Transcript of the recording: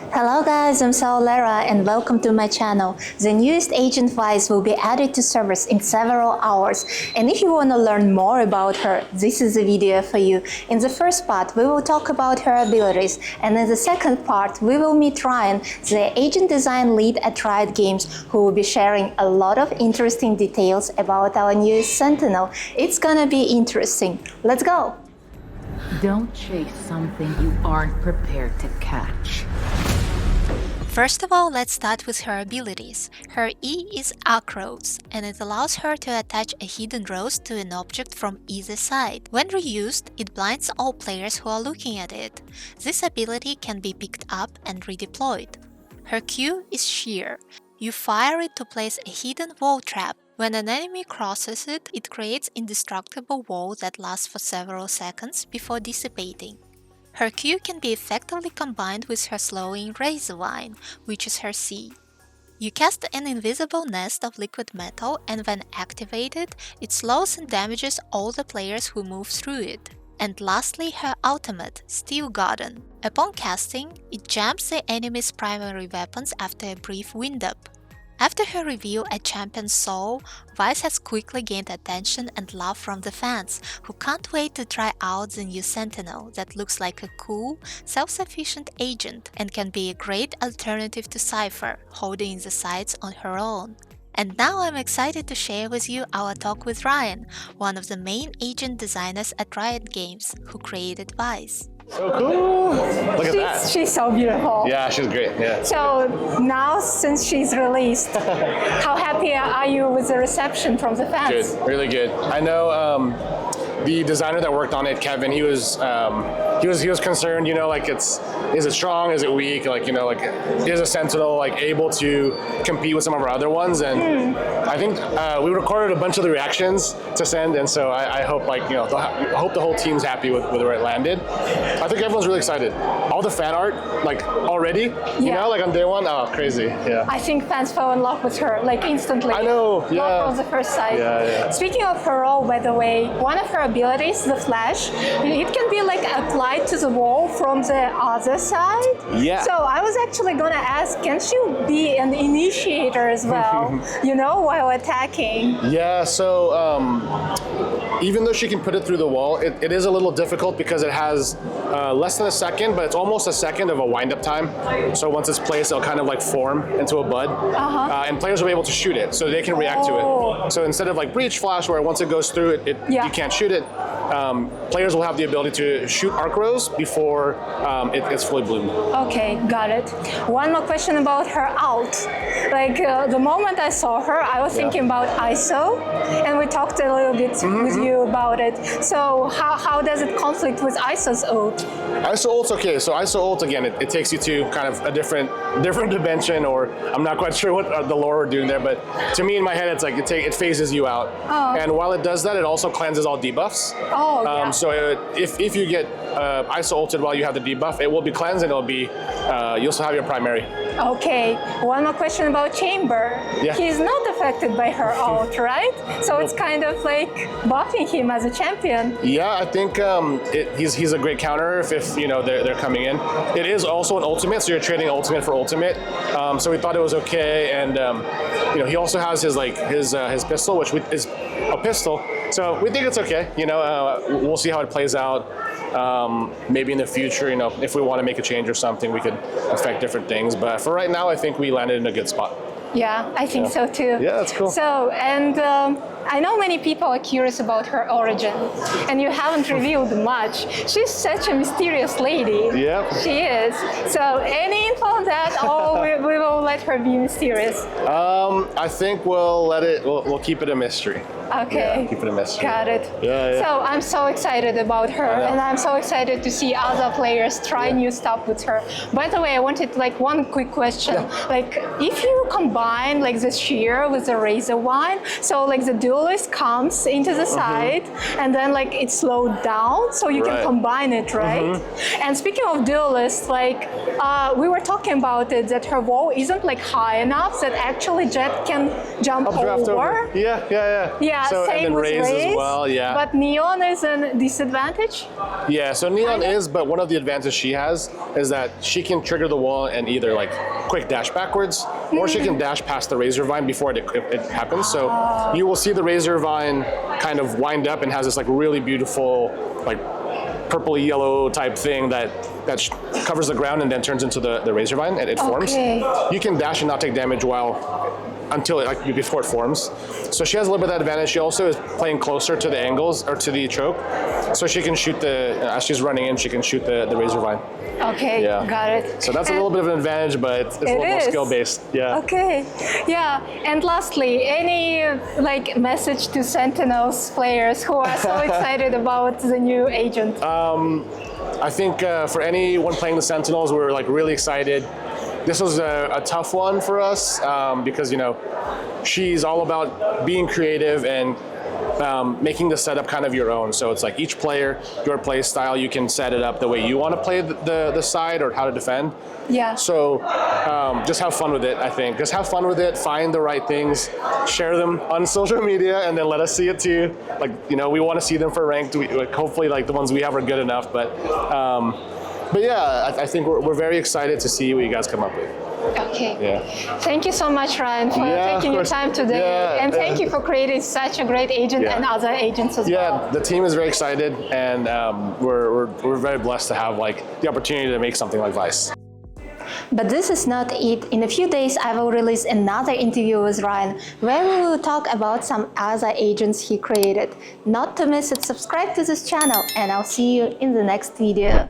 Hello guys, I'm Lara and welcome to my channel. The newest agent Vyse will be added to servers in several hours. And if you want to learn more about her, this is the video for you. In the first part, we will talk about her abilities. And in the second part, we will meet Ryan, the agent design lead at Riot Games, who will be sharing a lot of interesting details about our newest Sentinel. It's gonna be interesting. Let's go! Don't chase something you aren't prepared to catch. First of all, let's start with her abilities. Her E is Arc Rose, and it allows her to attach a hidden rose to an object from either side. When reused, it blinds all players who are looking at it. This ability can be picked up and redeployed. Her Q is Shear. You fire it to place a hidden wall trap. When an enemy crosses it, it creates an indestructible wall that lasts for several seconds before dissipating. Her Q can be effectively combined with her slowing Razor Vine, which is her C. You cast an invisible nest of liquid metal, and when activated, it slows and damages all the players who move through it. And lastly, her ultimate, Steel Garden. Upon casting, it jams the enemy's primary weapons after a brief wind-up. After her reveal at Champion's Soul, Vyse has quickly gained attention and love from the fans, who can't wait to try out the new Sentinel that looks like a cool, self-sufficient agent and can be a great alternative to Cypher, holding the sights on her own. And now I'm excited to share with you our talk with Ryan, one of the main agent designers at Riot Games, who created Vyse. So cool! Look at that. She's so beautiful. Yeah, she's great. Yeah. So now, since she's released, how happy are you with the reception from the fans? Good, really good. I know the designer that worked on it, Kevin. He was concerned. You know, like is it strong? Is it weak? Like is a Sentinel like able to compete with some of our other ones? And I think we recorded a bunch of the reactions to send, and so I hope I hope the whole team's happy with where it landed. I think everyone's really excited. All the fan art, like already, you know, like on day one, oh, crazy, yeah. I think fans fell in love with her, like instantly. I know, yeah. Love from the first sight. Yeah. Speaking of her role, by the way, one of her abilities, the Flash, it can be like applied to the wall from the other side. Yeah. So I was actually gonna ask, can she be an initiator as well, while attacking? Yeah, so even though she can put it through the wall, it is a little difficult because it has less than a second, but it's almost a second of a wind-up time. So once it's placed, it'll kind of like form into a bud, and players will be able to shoot it, so they can react to it. So instead of like Breach Flash, where once it goes through it, you can't shoot it, players will have the ability to shoot Arc Rose before it's fully bloomed. Okay, got it. One more question about her ult. Like the moment I saw her, I was thinking about ISO, and we talked a little bit with you about it. So how does it conflict with ISO's ult? ISO ult's okay. So ISO ult, again, it takes you to kind of a different dimension, or I'm not quite sure what the lore we're doing there, but to me in my head, it's like it phases you out. And while it does that, it also cleanses all debuffs. So if you get ISO ulted while you have the debuff, it will be cleansed and it'll be you'll still have your primary. Okay, one more question about Chamber. Yeah. He's not affected by her ult, right? So it's kind of like buffing him as a champion. Yeah, I think he's a great counter if they're coming in. It is also an ultimate, so you're trading ultimate for ultimate. So we thought it was okay, and he also has his pistol, which is a pistol. So we think it's okay. We'll see how it plays out. Maybe in the future, if we want to make a change or something, we could affect different things. But for right now, I think we landed in a good spot. Yeah, I think so too. Yeah, that's cool. So, and I know many people are curious about her origin, and you haven't revealed much. She's such a mysterious lady. Yeah. She is. So, any info on that, or we will let her be mysterious? I think we'll keep it a mystery. Okay. Yeah, keep it a mystery. Got it. Yeah. So I'm so excited about her, and I'm so excited to see other players try new stuff with her. By the way, I wanted one quick question. Yeah. Like, if you combine the shear with the razor wine, so the duelist comes into the side, and then it's slowed down, so you can combine it, right? And speaking of duelists, we were talking talking about it, that her wall isn't like high enough that actually Jet can jump Updraft over. Yeah. Yeah, so, same and then with Raze as well, yeah. But Neon is a disadvantage. Yeah, so Neon is, but one of the advantages she has is that she can trigger the wall and either like quick dash backwards, or she can dash past the Razor Vine before it happens. So you will see the Razor Vine kind of wind up and has this like really beautiful like purple yellow type thing that covers the ground and then turns into the Razor Vine and it forms. You can dash and not take damage until before it forms. So she has a little bit of that advantage. She also is playing closer to the angles or to the choke, so she can shoot as she's running in, she can shoot the Razor Vine. Okay, got it. So that's a little bit of an advantage, but it's a little more skill based. Yeah. Okay, yeah. And lastly, any like message to Sentinels players who are so excited about the new agent? I think for anyone playing the Sentinels, we're like really excited. This was a tough one for us because she's all about being creative and making the setup kind of your own. So it's like each player, your play style, you can set it up the way you want to play the side or how to defend. Yeah. So just have fun with it, I think. Just have fun with it, find the right things, share them on social media, and then let us see it too. Like, we want to see them for ranked. Hopefully, like the ones we have are good enough. But yeah, I think we're very excited to see what you guys come up with. Okay. Yeah. Thank you so much, Ryan, for taking your time today. Yeah, and thank you for creating such a great agent and other agents as well. Yeah, the team is very excited, and we're very blessed to have the opportunity to make something like Vyse. But this is not it. In a few days, I will release another interview with Ryan, where we will talk about some other agents he created. Not to miss it, subscribe to this channel, and I'll see you in the next video.